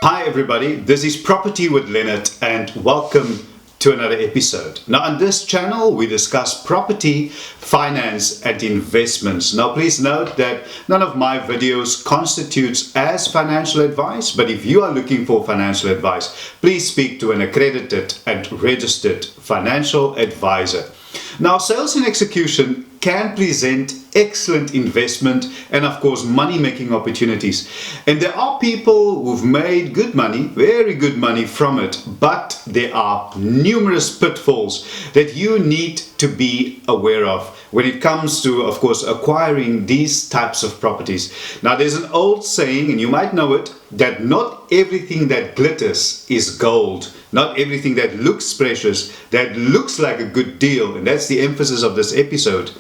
Hi everybody, this is Property with Leonard and welcome to another episode. Now on this channel we discuss property, finance and investments. Now please note that none of my videos constitutes as financial advice, but if you are looking for financial advice, please speak to an accredited and registered financial advisor. Now sales and execution can present excellent investment and of course money-making opportunities, and there are people who've made good money, very good money from it, but there are numerous pitfalls that you need to be aware of when it comes to, of course, acquiring these types of properties. Now there's an old saying, and you might know it, that not everything that glitters is gold. Not everything that looks precious, that looks like a good deal, and that's the emphasis of this episode,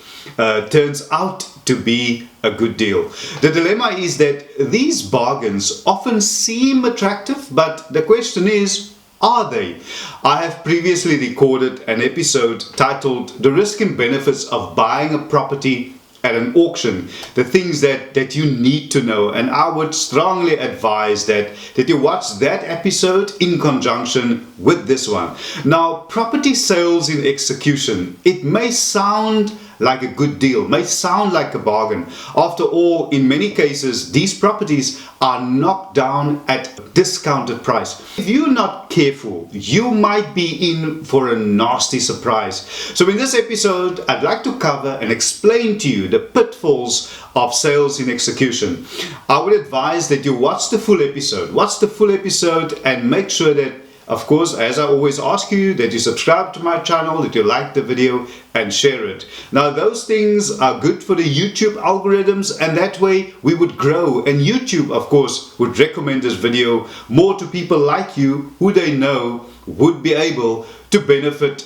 turns out to be a good deal. The dilemma is that these bargains often seem attractive, but the question is, are they? I have previously recorded an episode titled The Risk and Benefits of Buying a Property at an Auction, the things that you need to know, and I would strongly advise that you watch that episode in conjunction with this one. Now, property sales in execution, it may sound like a good deal, may sound like a bargain. After all, in many cases, these properties are knocked down at a discounted price. If you're not careful, you might be in for a nasty surprise. So in this episode, I'd like to cover and explain to you the pitfalls of sales in execution. I would advise that you watch the full episode, and make sure that, of course, as I always ask you, that you subscribe to my channel, that you like the video and share it. Now those things are good for the YouTube algorithms, and that way we would grow, and YouTube, of course, would recommend this video more to people like you who they know would be able to benefit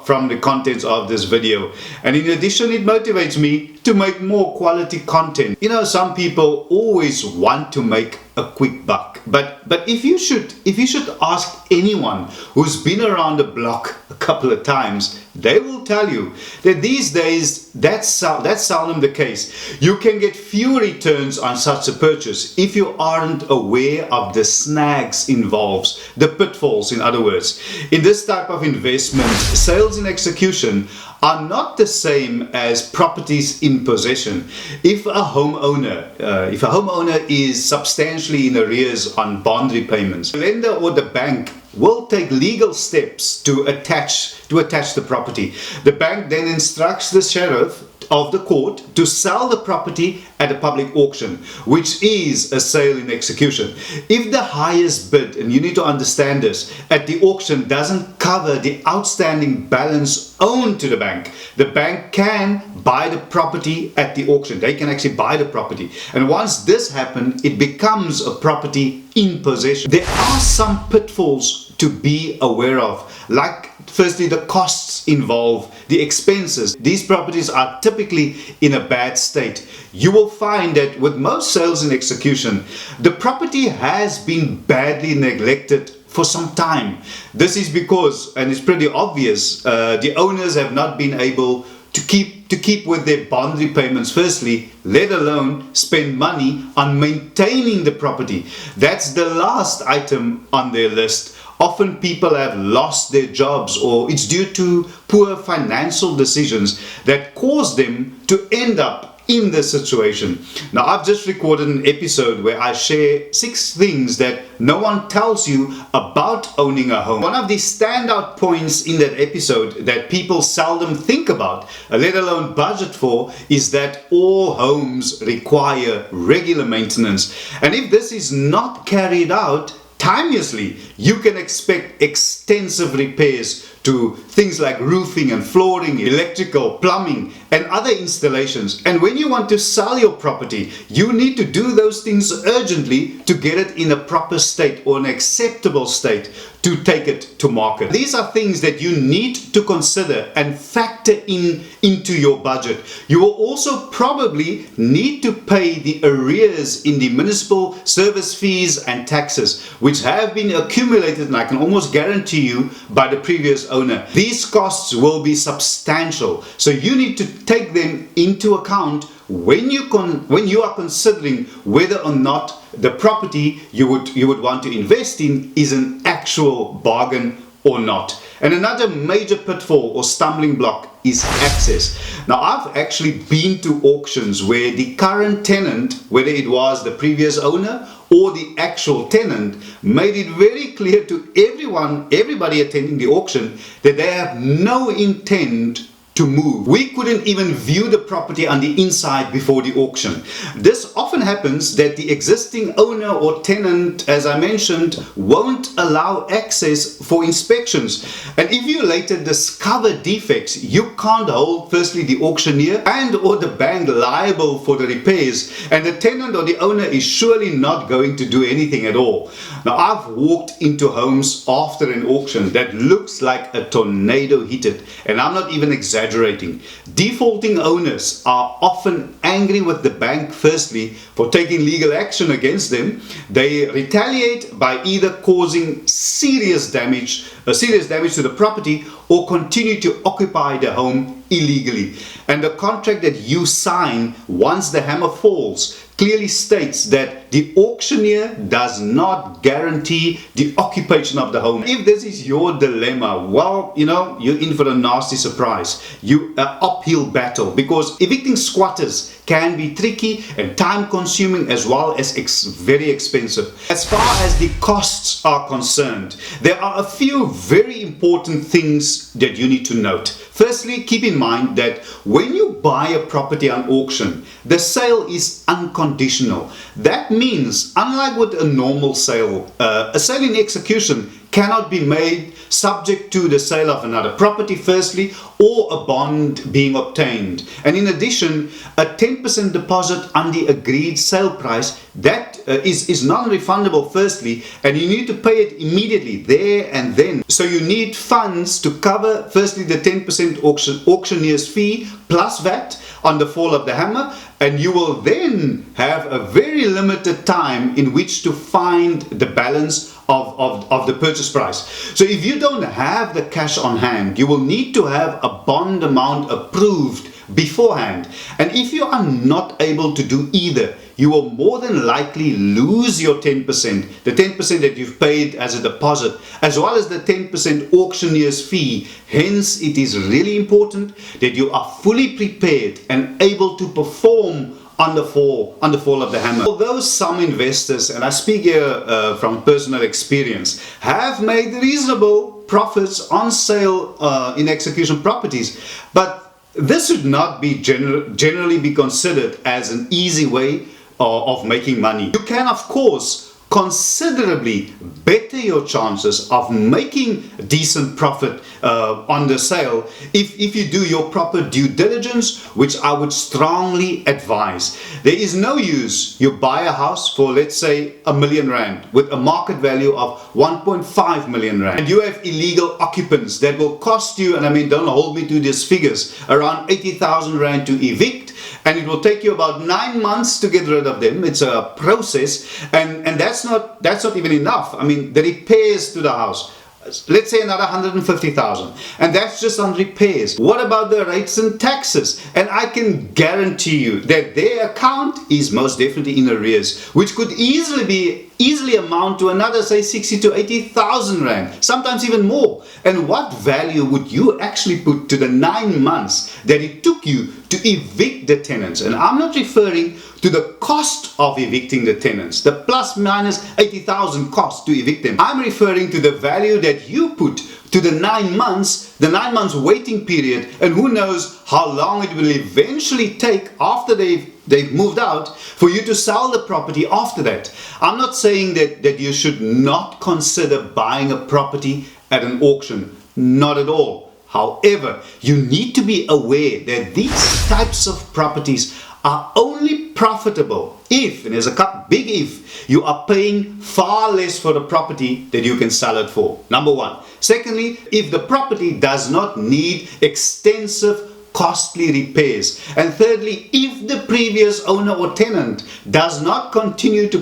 from the contents of this video. And in addition, it motivates me to make more quality content. You know, some people always want to make a quick buck, but if you should ask anyone who's been around the block a couple of times, they will tell you that these days that's seldom the case. You can get few returns on such a purchase if you aren't aware of the snags involved, the pitfalls, in other words. In this type of investment, sales and execution are not the same as properties in possession. If a homeowner is substantially in arrears on bond repayments, the lender or the bank will take legal steps to attach the property. The bank then instructs the sheriff of the court to sell the property at a public auction, which is a sale in execution. If the highest bid, and you need to understand this, at the auction doesn't cover the outstanding balance owed to the bank can buy the property at the auction. They can actually buy the property, and once this happens, it becomes a property in possession. There are some pitfalls to be aware of, like firstly the costs involved, the expenses. These properties are typically in a bad state. You will find that with most sales and execution, the property has been badly neglected for some time. This is because, and it's pretty obvious, the owners have not been able to keep with their bond repayments firstly, let alone spend money on maintaining the property. That's the last item on their list. Often people have lost their jobs, or it's due to poor financial decisions that cause them to end up in this situation. Now, I've just recorded an episode where I share 6 things that no one tells you about owning a home. One of the standout points in that episode that people seldom think about, let alone budget for, is that all homes require regular maintenance. And if this is not carried out timeously, you can expect extensive repairs to things like roofing and flooring, electrical, plumbing, and other installations. And when you want to sell your property, you need to do those things urgently to get it in a proper state or an acceptable state to take it to market. These are things that you need to consider and factor into your budget. You will also probably need to pay the arrears in the municipal service fees and taxes, which have been accumulated, and I can almost guarantee you, by the previous owner. These costs will be substantial, so you need to take them into account when you are considering whether or not the property you would want to invest in is an actual bargain or not. And another major pitfall or stumbling block is access. Now, I've actually been to auctions where the current tenant, whether it was the previous owner or the actual tenant, made it very clear to everybody attending the auction, that they have no intent to move. We couldn't even view the property on the inside before the auction. This often happens that the existing owner or tenant, as I mentioned, won't allow access for inspections. And if you later discover defects, you can't hold firstly the auctioneer and or the bank liable for the repairs, and the tenant or the owner is surely not going to do anything at all. Now, I've walked into homes after an auction that looks like a tornado hit it, and I'm not even exaggerating. Defaulting owners are often angry with the bank firstly for taking legal action against them. They retaliate by either causing serious damage to the property or continue to occupy the home illegally. And the contract that you sign once the hammer falls clearly states that the auctioneer does not guarantee the occupation of the home. If this is your dilemma, well, you're in for a nasty surprise. An uphill battle, because evicting squatters can be tricky and time consuming as well as very expensive. As far as the costs are concerned, there are a few very important things that you need to note. Firstly, keep in mind that when you buy a property on auction, the sale is unconditional. That means, unlike with a normal sale, a sale in execution cannot be made subject to the sale of another property firstly, or a bond being obtained. And in addition, a 10% deposit on the agreed sale price, that is non-refundable firstly, and you need to pay it immediately there and then. So you need funds to cover firstly the 10% auctioneer's fee plus VAT on the fall of the hammer, and you will then have a very limited time in which to find the balance of the purchase price. So if you don't have the cash on hand, you will need to have a bond amount approved beforehand. And if you are not able to do either, you will more than likely lose your 10%, the 10% that you've paid as a deposit, as well as the 10% auctioneer's fee. Hence, it is really important that you are fully prepared and able to perform on the fall of the hammer. Although some investors, and I speak here from personal experience, have made reasonable profits on sale in execution properties, but this should not be generally be considered as an easy way of making money. You can, of course, considerably better your chances of making decent profit on the sale if you do your proper due diligence, which I would strongly advise. There is no use you buy a house for, let's say, R1 million with a market value of 1.5 million rand, and you have illegal occupants that will cost you, and I mean, don't hold me to these figures, around 80,000 rand to evict, and it will take you about 9 months to get rid of them. It's a process, and that's not even enough. I mean, the repairs to the house, let's say another 150,000, and that's just on repairs. What about the rates and taxes? And I can guarantee you that their account is most definitely in arrears, which could easily amount to another, say, 60 to 80,000 rand, sometimes even more. And what value would you actually put to the 9 months that it took you to evict the tenants? And I'm not referring to the cost of evicting the tenants, the plus minus 80,000 cost to evict them. I'm referring to the value that you put to the 9 months, the 9 months waiting period, and who knows how long it will eventually take after they've moved out for you to sell the property after that. I'm not saying that you should not consider buying a property at an auction, not at all. However, you need to be aware that these types of properties are only profitable if, and there's a big if, you are paying far less for the property that you can sell it for. Number one. Secondly, if the property does not need extensive costly repairs. And thirdly, if the previous owner or tenant does not continue to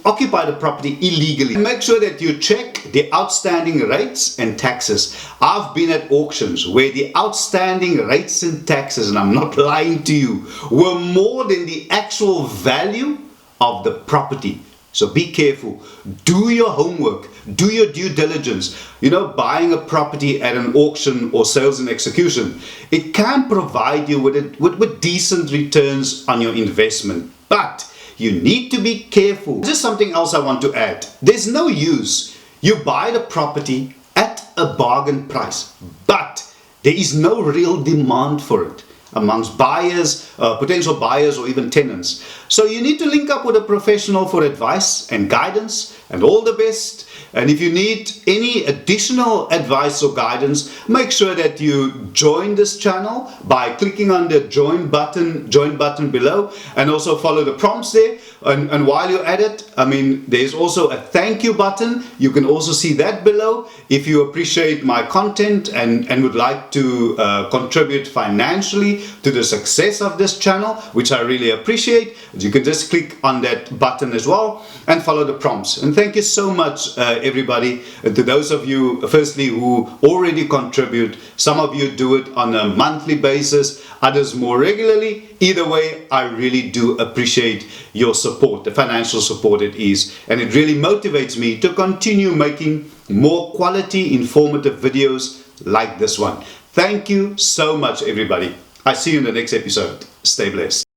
occupy the property illegally, make sure that you check the outstanding rates and taxes. I've been at auctions where the outstanding rates and taxes, and I'm not lying to you, were more than the actual value of the property. So be careful, do your homework, do your due diligence. You know, buying a property at an auction or sales and execution, it can provide you with decent returns on your investment, but you need to be careful. Just something else I want to add. There's no use you buy the property at a bargain price, but there is no real demand for it amongst buyers, potential buyers, or even tenants. So you need to link up with a professional for advice and guidance, and all the best. And if you need any additional advice or guidance, make sure that you join this channel by clicking on the join button below, and also follow the prompts there. And while you're at it, I mean, there's also a thank you button. You can also see that below if you appreciate my content and would like to contribute financially to the success of this channel, which I really appreciate. You can just click on that button as well and follow the prompts. And thank you so much, everybody. To those of you, firstly, who already contribute. Some of you do it on a monthly basis, others more regularly. Either way, I really do appreciate your support, the financial support it is. And it really motivates me to continue making more quality, informative videos like this one. Thank you so much, everybody. I see you in the next episode. Stay blessed.